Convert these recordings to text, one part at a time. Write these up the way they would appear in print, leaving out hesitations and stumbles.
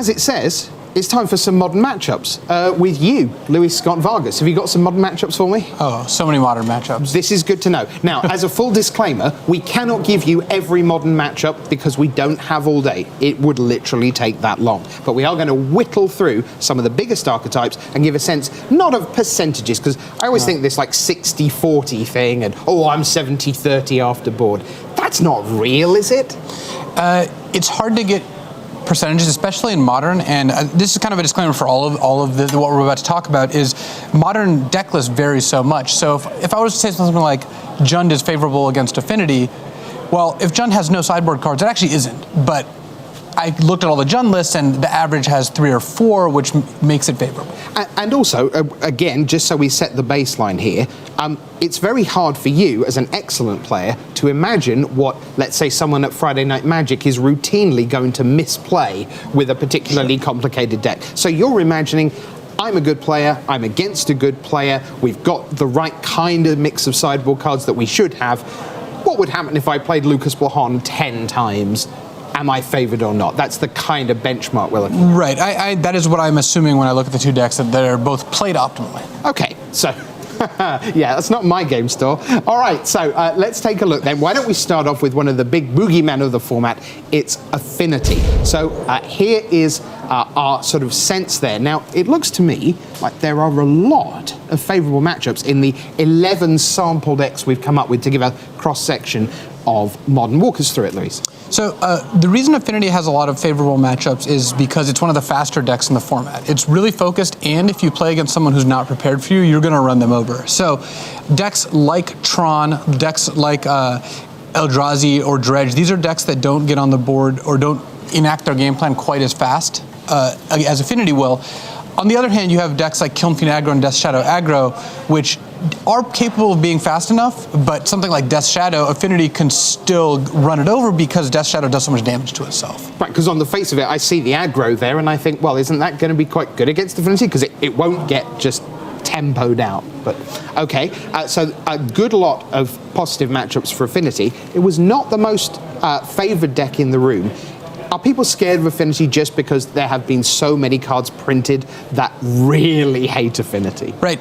as it says, it's time for some modern matchups with you, Luis Scott-Vargas. Have you got some modern matchups for me? Oh, so many modern matchups. This is good to know. Now, as a full disclaimer, we cannot give you every modern matchup because we don't have all day. It would literally take that long. But we are going to whittle through some of the biggest archetypes and give a sense, not of percentages, because I always think this like 60-40 thing and, oh, I'm 70-30 after board. That's not real, is it? It's hard to get percentages, especially in modern, and this is kind of a disclaimer for all of what we're about to talk about, is modern deck list varies so much. So if I was to say something like Jund is favorable against Affinity, well, if Jund has no sideboard cards, it actually isn't. But I looked at all the Jund lists, and the average has 3 or 4, which makes it favorable. And also, again, just so we set the baseline here, it's very hard for you, as an excellent player, to imagine what, let's say, someone at Friday Night Magic is routinely going to misplay with a particularly complicated deck. So you're imagining, I'm a good player, I'm against a good player, we've got the right kind of mix of sideboard cards that we should have. What would happen if I played Lucas Blahan 10 times? Am I favored or not? That's the kind of benchmark we're looking at. Right, that is what I'm assuming when I look at the two decks, that they're both played optimally. Okay, so yeah, that's not my game store. All right, so let's take a look then. Why don't we start off with one of the big boogeymen of the format? It's Affinity. So here is our sort of sense there. Now, it looks to me like there are a lot of favorable matchups in the 11 sample decks we've come up with to give a cross-section of modern. Walk us through it, Luis. So the reason Affinity has a lot of favorable matchups is because it's one of the faster decks in the format. It's really focused, and if you play against someone who's not prepared for you, you're going to run them over. So decks like Tron, decks like Eldrazi or Dredge, these are decks that don't get on the board or don't enact their game plan quite as fast as Affinity will. On the other hand, you have decks like KILN, FIEND, AGGRO, and Death Shadow Aggro, which are capable of being fast enough, but something like Death Shadow, Affinity can still run it over because Death Shadow does so much damage to itself. Right, because on the face of it, I see the aggro there, and I think, well, isn't that going to be quite good against Affinity? Because it won't get just tempoed out. But okay, so a good lot of positive matchups for Affinity. It was not the most favored deck in the room. Are people scared of Affinity just because there have been so many cards printed that really hate Affinity? Right.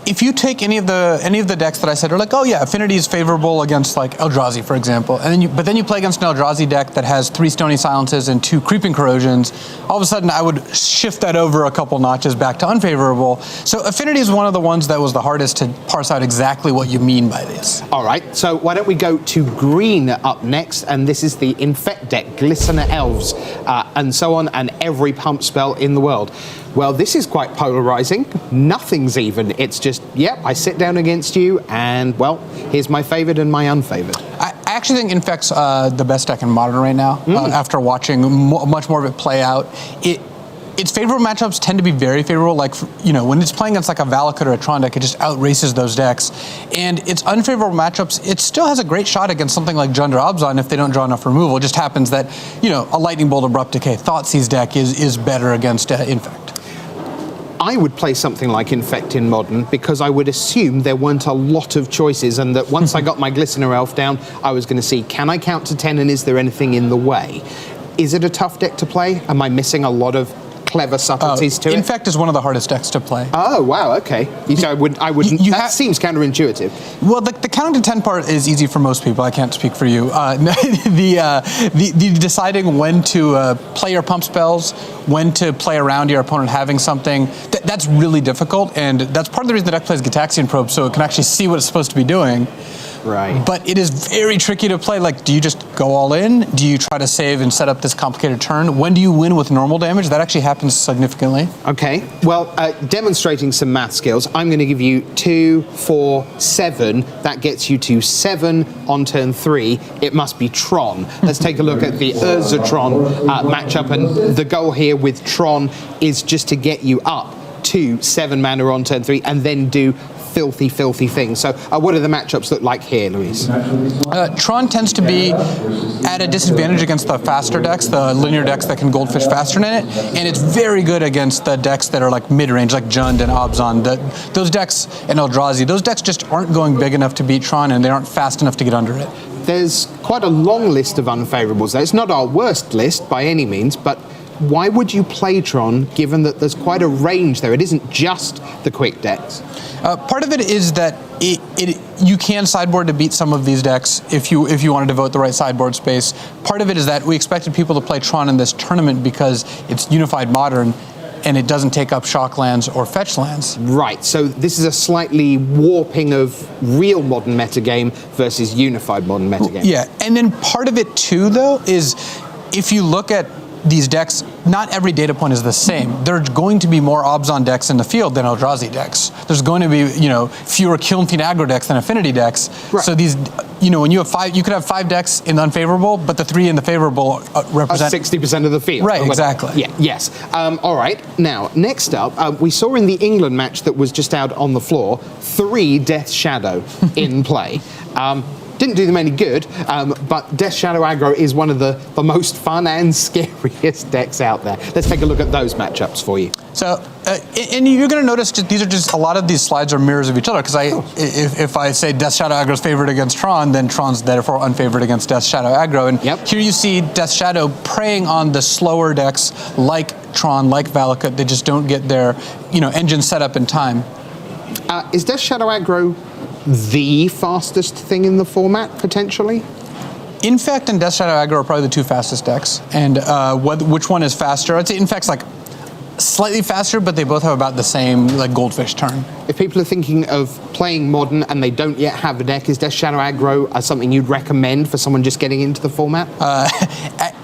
If you take any of the decks that I said are like, oh yeah, Affinity is favorable against like Eldrazi, for example, and then you play against an Eldrazi deck that has 3 Stony Silences and 2 Creeping Corrosions, all of a sudden I would shift that over a couple notches back to unfavorable. So Affinity is one of the ones that was the hardest to parse out exactly what you mean by this. All right, so why don't we go to green up next, and this is the Infect deck, Glistener Elves, and so on, and every pump spell in the world. Well, this is quite polarizing. Nothing's even. It's just, yep, I sit down against you, and, well, here's my favored and my unfavored. I actually think Infect's the best deck in Modern right now, after watching much more of it play out. Its favorable matchups tend to be very favorable, like, you know, when it's playing against like a Valakut or a Tron deck, it just outraces those decks. And its unfavorable matchups, it still has a great shot against something like Jund or ABZAN if they don't draw enough removal. It just happens that, you know, a Lightning Bolt Abrupt Decay Thoughtseize deck is better against Infect. I would play something like Infect in Modern because I would assume there weren't a lot of choices, and that once I got my Glistener Elf down, I was going to see, can I count to 10 and is there anything in the way? Is it a tough deck to play? Am I missing a lot of clever subtleties to it? Infect is one of the hardest decks to play. Oh, wow, okay. So I wouldn't, that seems counterintuitive. Well, the counting to 10 part is easy for most people. I can't speak for you. The deciding when to play your pump spells, when to play around your opponent having something, that's really difficult, and that's part of the reason the deck plays Gitaxian Probe, so it can actually see what it's supposed to be doing. Right. But it is very tricky to play. Like, do you just go all in? Do you try to save and set up this complicated turn? When do you win with normal damage? That actually happens significantly. Okay. Well, demonstrating some math skills, I'm going to give you 2, 4, 7. That gets you to 7 on turn 3. It must be Tron. Let's take a look at the Tron matchup. And the goal here with Tron is just to get you up to 7 mana on turn 3 and then do filthy things. So what do the matchups look like here, Luis? Tron tends to be at a disadvantage against the faster decks, the linear decks that can Goldfish faster in it, and it's very good against the decks that are like mid-range, like Jund and ABZAN. Those decks, and Eldrazi, those decks just aren't going big enough to beat Tron, and they aren't fast enough to get under it. There's quite a long list of unfavorables there. It's not our worst list by any means, but why would you play Tron, given that there's quite a range there? It isn't just the quick decks. Part of it is that you can sideboard to beat some of these decks if you want to devote the right sideboard space. Part of it is that we expected people to play Tron in this tournament because it's unified modern and it doesn't take up shock lands or fetch lands. Right, so this is a slightly warping of real modern metagame versus unified modern metagame. Yeah, and then part of it too, though, is if you look at these decks, not every data point is the same. There's going to be more ABZAN decks in the field than Eldrazi decks. There's going to be, fewer KILN FIEND AGGRO decks than Affinity decks. Right. So these, when you have 5, you could have 5 decks in the unfavorable, but the 3 in the favorable represent 60% of the field. Right, exactly. Yeah, yes. All right. Now, next up, we saw in the England match that was just out on the floor 3 Death Shadow in play. Didn't do them any good, but Death Shadow Aggro is one of the most fun and scariest decks out there. Let's take a look at those matchups for you. So, and you're going to notice these are just a lot of these slides are mirrors of each other, because if I say Death Shadow Aggro is favored against Tron, then Tron's therefore unfavored against Death Shadow Aggro. And here you see Death Shadow preying on the slower decks like Tron, like Valakut. They just don't get their engine set up in time. Is Death Shadow Aggro the fastest thing in the format, potentially? INFECT and Death Shadow Aggro are probably the 2 fastest decks. And which one is faster? I'd say INFECT's like slightly faster, but they both have about the same goldfish turn. If people are thinking of playing Modern and they don't yet have a deck, is Death Shadow Aggro something you'd recommend for someone just getting into the format?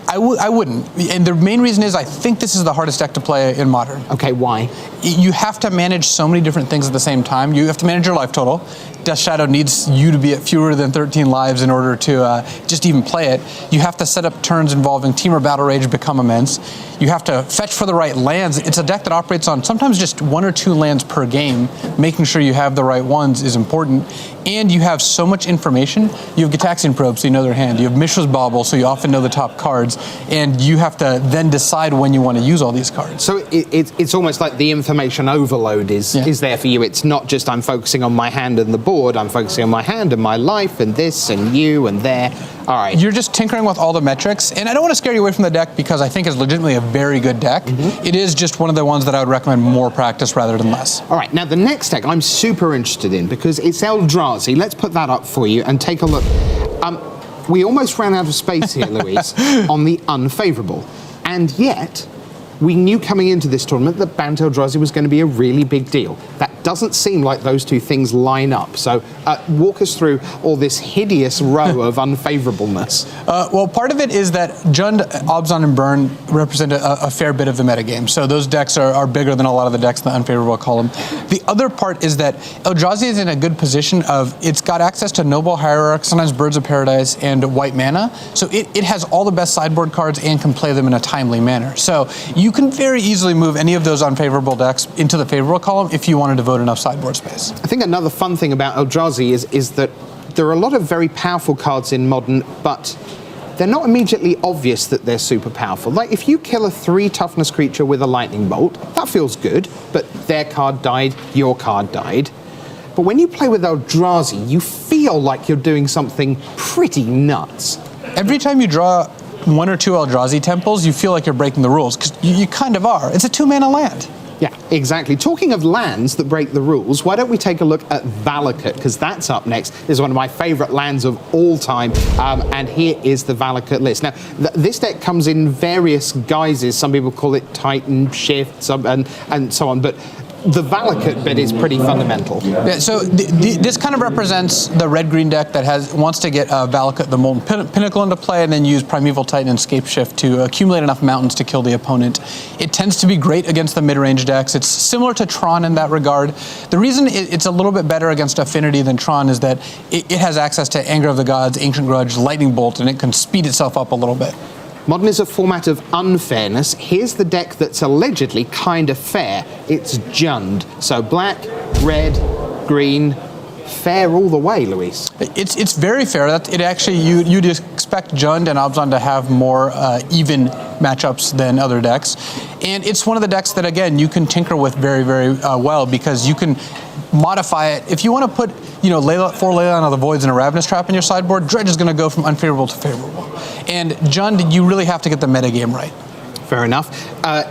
I wouldn't. And the main reason is I think this is the hardest deck to play in Modern. Okay, why? You have to manage so many different things at the same time. You have to manage your life total. Death Shadow needs you to be at fewer than 13 lives in order to just even play it. You have to set up turns involving Team or Battle Rage become immense. You have to fetch for the right lands. It's a deck that operates on sometimes just 1 or 2 lands per game. Making sure you have the right ones is important. And you have so much information. You have Gitaxian Probe, so you know their hand. You have Mishra's Bauble, so you often know the top cards. And you have to then decide when you want to use all these cards. So it's almost like the information overload is there for you. It's not just I'm focusing on my hand and the board. I'm focusing on my hand and my life and this and you and there. All right. You're just tinkering with all the metrics. And I don't want to scare you away from the deck because I think it's legitimately a very good deck. It is just one of the ones that I would recommend more practice rather than less. All right. Now, the next deck I'm super interested in because it's ELDRAZI. Let's put that up for you and take a look. We almost ran out of space here, Luis, on the unfavorable. And yet, we knew coming into this tournament that banned ELDRAZI was going to be a really big deal. That doesn't seem like those two things line up. So walk us through all this hideous row of unfavorableness. Well, part of it is that Jund, ABZAN, and Burn represent a fair bit of the metagame. So those decks are bigger than a lot of the decks in the unfavorable column. The other part is that ELDRAZI is in a good position of, it's got access to Noble Hierarch, sometimes Birds of Paradise, and white mana. So it has all the best sideboard cards and can play them in a timely manner. So you can very easily move any of those unfavorable decks into the favorable column if you want to devote enough sideboard space. I think another fun thing about ELDRAZI is that there are a lot of very powerful cards in Modern, but they're not immediately obvious that they're super powerful. Like if you kill a 3 toughness creature with a lightning bolt, that feels good, but their card died, your card died. But when you play with ELDRAZI, you feel like you're doing something pretty nuts. Every time you draw 1 or 2 ELDRAZI temples, you feel like you're breaking the rules, because you kind of are. It's a 2-mana land. Yeah, exactly. Talking of lands that break the rules, why don't we take a look at Valakut, because that's up next. This is one of my favorite lands of all time, and here is the Valakut list. Now, this deck comes in various guises. Some people call it Titan, Shift, and so on, but the Valakut bit is pretty fundamental. Yeah, so this kind of represents the red-green deck that wants to get Valakut, the Molten Pinnacle, into play, and then use Primeval Titan and Scape Shift to accumulate enough mountains to kill the opponent. It tends to be great against the mid-range decks. It's similar to Tron in that regard. The reason it's a little bit better against Affinity than Tron is that it has access to Anger of the Gods, Ancient Grudge, Lightning Bolt, and it can speed itself up a little bit. Modern is a format of unfairness. Here's the deck that's allegedly kind of fair. It's Jund. So black, red, green, fair all the way, Luis. It's very fair. It actually, you'd expect Jund and ABZAN to have more even matchups than other decks. And it's one of the decks that, again, you can tinker with very, very well, because you can modify it. If you want to put, 4 Leyline of the Voids and a Ravenous Trap in your sideboard, Dredge is going to go from unfavorable to favorable. And Jund, you really have to get the metagame right. Fair enough.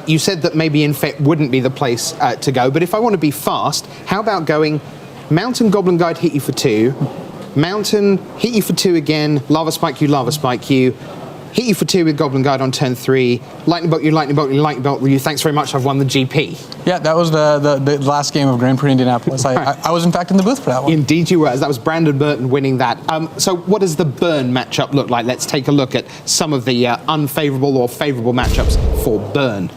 You said that maybe Infect wouldn't be the place to go, but if I want to be fast, how about going Mountain Goblin Guide, hit you for 2, Mountain, hit you for 2 again, Lava Spike you, hit you for 2 with Goblin Guide on turn 3, Lightning Bolt you, Lightning Bolt you, Lightning Bolt you, thanks very much, I've won the GP. Yeah, that was the last game of Grand Prix Indianapolis. I was in fact in the booth for that one. Indeed you were. That was Brandon Burton winning that. So what does the Burn matchup look like? Let's take a look at some of the unfavorable or favorable matchups for Burn.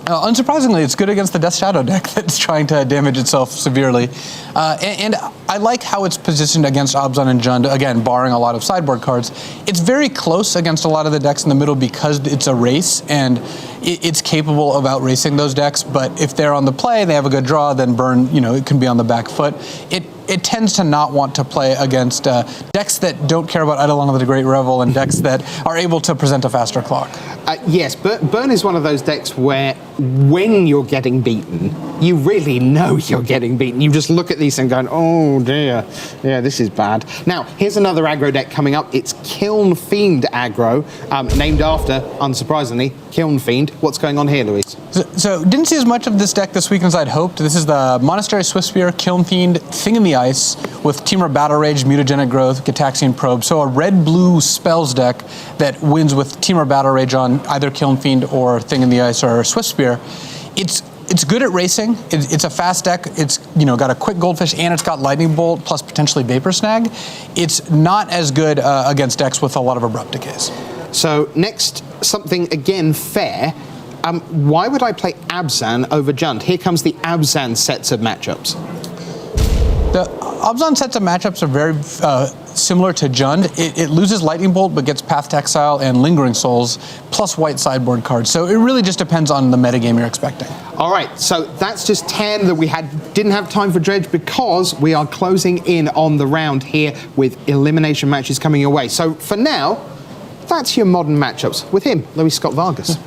Unsurprisingly, it's good against the Death Shadow deck that's trying to damage itself severely. And I like how it's positioned against ABZAN and Jund, again, barring a lot of sideboard cards. It's very close against a lot of the decks in the middle because it's a race, and it's capable of outracing those decks, but if they're on the play, they have a good draw, then Burn, it can be on the back foot. It tends to not want to play against decks that don't care about Eidolon of the Great Revel and decks that are able to present a faster clock. Yes, Burn is one of those decks where when you're getting beaten, you really know you're getting beaten. You just look at these and go, oh dear, yeah, this is bad. Now, here's another aggro deck coming up. It's KILN FIEND aggro, named after, unsurprisingly, KILN FIEND. What's going on here, Luis? So didn't see as much of this deck this weekend as I'd hoped. This is the Monastery Swiftspear, KILN FIEND, Thing in the Ice, with Temur Battle Rage, Mutagenic Growth, Gitaxian Probe. So a red-blue spells deck that wins with Temur Battle Rage on either KILN FIEND or Thing in the Ice or Swiftspear. It's good at racing. It's a fast deck. It's got a quick Goldfish and it's got Lightning Bolt plus potentially Vapor Snag. It's not as good against decks with a lot of Abrupt Decays. So next, something again fair. Why would I play ABZAN over Jund? Here comes the ABZAN sets of matchups. The ABZAN sets of matchups are very similar to Jund. It loses Lightning Bolt but gets Path to Exile and Lingering Souls plus white sideboard cards. So it really just depends on the metagame you're expecting. All right, so that's just 10 that we didn't have time for Dredge because we are closing in on the round here with elimination matches coming your way. So for now, that's your modern matchups with him, Luis Scott-Vargas.